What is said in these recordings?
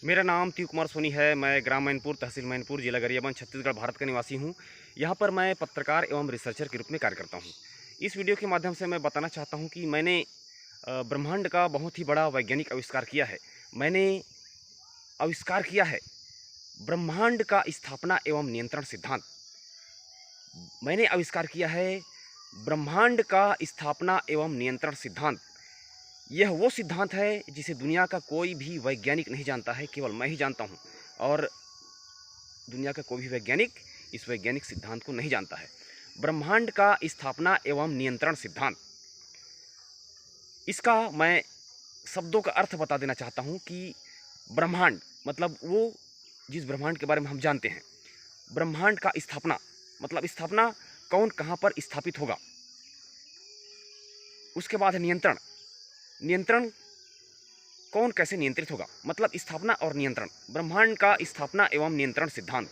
मेरा नाम तिव कुमार सोनी है। मैं ग्राम मैनपुर, तहसील मैनपुर, जिला गरियाबंद, छत्तीसगढ़, भारत का निवासी हूँ। यहाँ पर मैं पत्रकार एवं रिसर्चर के रूप में कार्य करता हूँ। इस वीडियो के माध्यम से मैं बताना चाहता हूँ कि मैंने ब्रह्मांड का बहुत ही बड़ा वैज्ञानिक आविष्कार किया है। मैंने आविष्कार किया है ब्रह्मांड का स्थापना एवं नियंत्रण सिद्धांत। मैंने आविष्कार किया है ब्रह्मांड का स्थापना एवं नियंत्रण सिद्धांत। यह वो सिद्धांत है जिसे दुनिया का कोई भी वैज्ञानिक नहीं जानता है, केवल मैं ही जानता हूँ। और दुनिया का कोई भी वैज्ञानिक इस वैज्ञानिक सिद्धांत को नहीं जानता है। ब्रह्मांड का स्थापना एवं नियंत्रण सिद्धांत, इसका मैं शब्दों का अर्थ बता देना चाहता हूँ कि ब्रह्मांड मतलब वो जिस ब्रह्मांड के बारे में हम जानते हैं। ब्रह्मांड का स्थापना मतलब स्थापना कौन कहाँ पर स्थापित होगा। उसके बाद नियंत्रण, नियंत्रण कौन कैसे नियंत्रित होगा, मतलब स्थापना और नियंत्रण। ब्रह्मांड का स्थापना एवं नियंत्रण सिद्धांत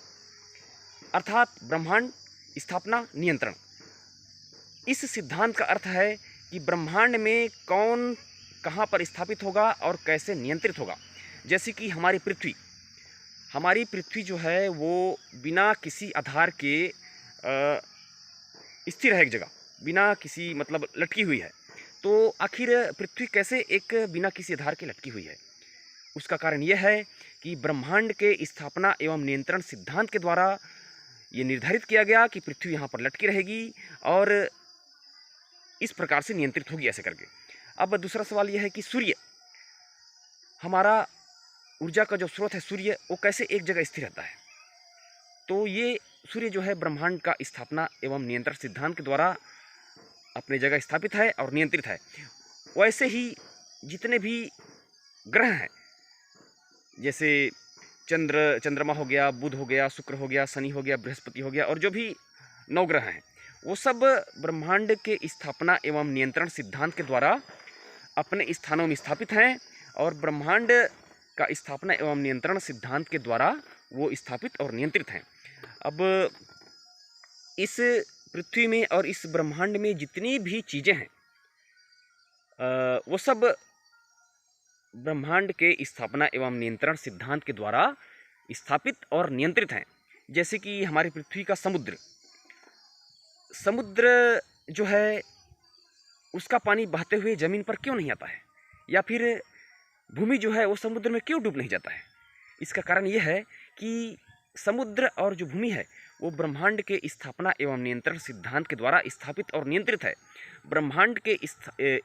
अर्थात ब्रह्मांड स्थापना नियंत्रण। इस सिद्धांत का अर्थ है कि ब्रह्मांड में कौन कहाँ पर स्थापित होगा और कैसे नियंत्रित होगा। जैसे कि हमारी पृथ्वी जो है वो बिना किसी आधार के स्थिर है एक जगह, बिना किसी मतलब लटकी हुई है। तो आखिर पृथ्वी कैसे एक बिना किसी आधार के लटकी हुई है? उसका कारण यह है कि ब्रह्मांड के स्थापना एवं नियंत्रण सिद्धांत के द्वारा ये निर्धारित किया गया कि पृथ्वी यहाँ पर लटकी रहेगी और इस प्रकार से नियंत्रित होगी ऐसे करके। अब दूसरा सवाल यह है कि सूर्य, हमारा ऊर्जा का जो स्रोत है सूर्य, वो कैसे एक जगह स्थिर रहता है? तो ये सूर्य जो है ब्रह्मांड का स्थापना एवं नियंत्रण सिद्धांत के द्वारा अपनी जगह स्थापित है और नियंत्रित है। वैसे ही जितने भी ग्रह हैं, जैसे चंद्रमा हो गया, बुध हो गया, शुक्र हो गया, शनि हो गया, बृहस्पति हो गया, और जो भी 9 ग्रह हैं, वो सब ब्रह्मांड के स्थापना एवं नियंत्रण सिद्धांत के द्वारा अपने स्थानों में स्थापित हैं और ब्रह्मांड का स्थापना एवं नियंत्रण सिद्धांत के द्वारा वो स्थापित और नियंत्रित हैं। अब इस पृथ्वी में और इस ब्रह्मांड में जितनी भी चीज़ें हैं वो सब ब्रह्मांड के स्थापना एवं नियंत्रण सिद्धांत के द्वारा स्थापित और नियंत्रित हैं। जैसे कि हमारी पृथ्वी का समुद्र जो है उसका पानी बहते हुए ज़मीन पर क्यों नहीं आता है, या फिर भूमि जो है वो समुद्र में क्यों डूब नहीं जाता है? इसका कारण ये है कि समुद्र और जो भूमि है वो ब्रह्मांड के स्थापना एवं नियंत्रण सिद्धांत के द्वारा स्थापित और नियंत्रित है। ब्रह्मांड के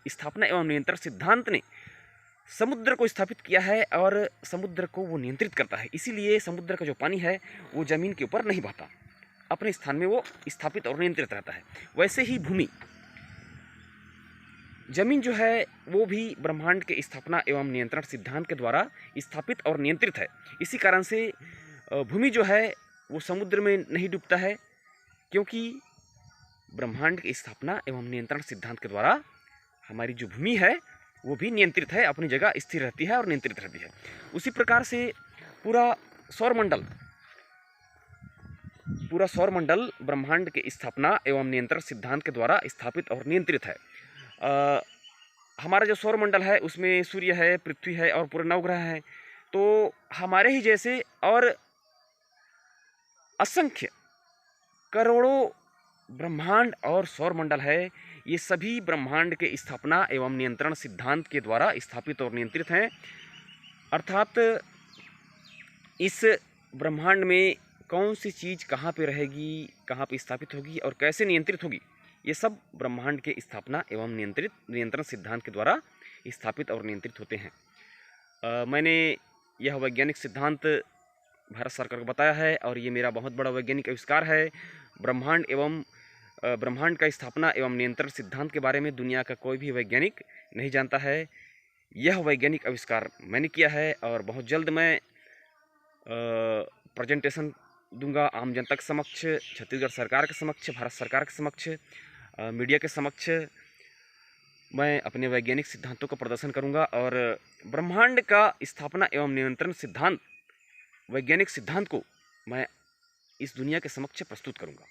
स्थापना एवं नियंत्रण सिद्धांत ने समुद्र को स्थापित किया है और समुद्र को वो नियंत्रित करता है। इसीलिए समुद्र का जो पानी है वो ज़मीन के ऊपर नहीं बहता, अपने स्थान में वो स्थापित और नियंत्रित रहता है। वैसे ही भूमि, जमीन जो है वो भी ब्रह्मांड के स्थापना एवं नियंत्रण सिद्धांत के द्वारा स्थापित और नियंत्रित है। इसी कारण से भूमि जो है वो समुद्र में नहीं डूबता है, क्योंकि ब्रह्मांड की स्थापना एवं नियंत्रण सिद्धांत के द्वारा हमारी जो भूमि है वो भी नियंत्रित है, अपनी जगह स्थिर रहती है और नियंत्रित रहती है। उसी प्रकार से पूरा सौरमंडल ब्रह्मांड के स्थापना एवं नियंत्रण सिद्धांत के द्वारा स्थापित और नियंत्रित है। हमारा जो सौरमंडल है उसमें सूर्य है, पृथ्वी है और पूरे 9 ग्रह हैं। तो हमारे ही जैसे और असंख्य करोड़ों ब्रह्मांड और सौरमंडल है। ये सभी ब्रह्मांड के स्थापना एवं नियंत्रण सिद्धांत के द्वारा स्थापित और नियंत्रित हैं। अर्थात इस ब्रह्मांड में कौन सी चीज़ कहाँ पे रहेगी, कहाँ पे स्थापित होगी और कैसे नियंत्रित होगी, ये सब ब्रह्मांड के स्थापना एवं नियंत्रण सिद्धांत के द्वारा स्थापित और नियंत्रित होते हैं। मैंने यह वैज्ञानिक सिद्धांत भारत सरकार को बताया है और ये मेरा बहुत बड़ा वैज्ञानिक आविष्कार है। ब्रह्मांड का स्थापना एवं नियंत्रण सिद्धांत के बारे में दुनिया का कोई भी वैज्ञानिक नहीं जानता है। यह वैज्ञानिक आविष्कार मैंने किया है और बहुत जल्द मैं प्रेजेंटेशन दूंगा आम जनता के समक्ष, छत्तीसगढ़ सरकार के समक्ष, भारत सरकार के समक्ष, मीडिया के समक्ष मैं अपने वैज्ञानिक सिद्धांतों का प्रदर्शन करूंगा और ब्रह्मांड का स्थापना एवं नियंत्रण सिद्धांत, वैज्ञानिक सिद्धांत को मैं इस दुनिया के समक्ष प्रस्तुत करूंगा।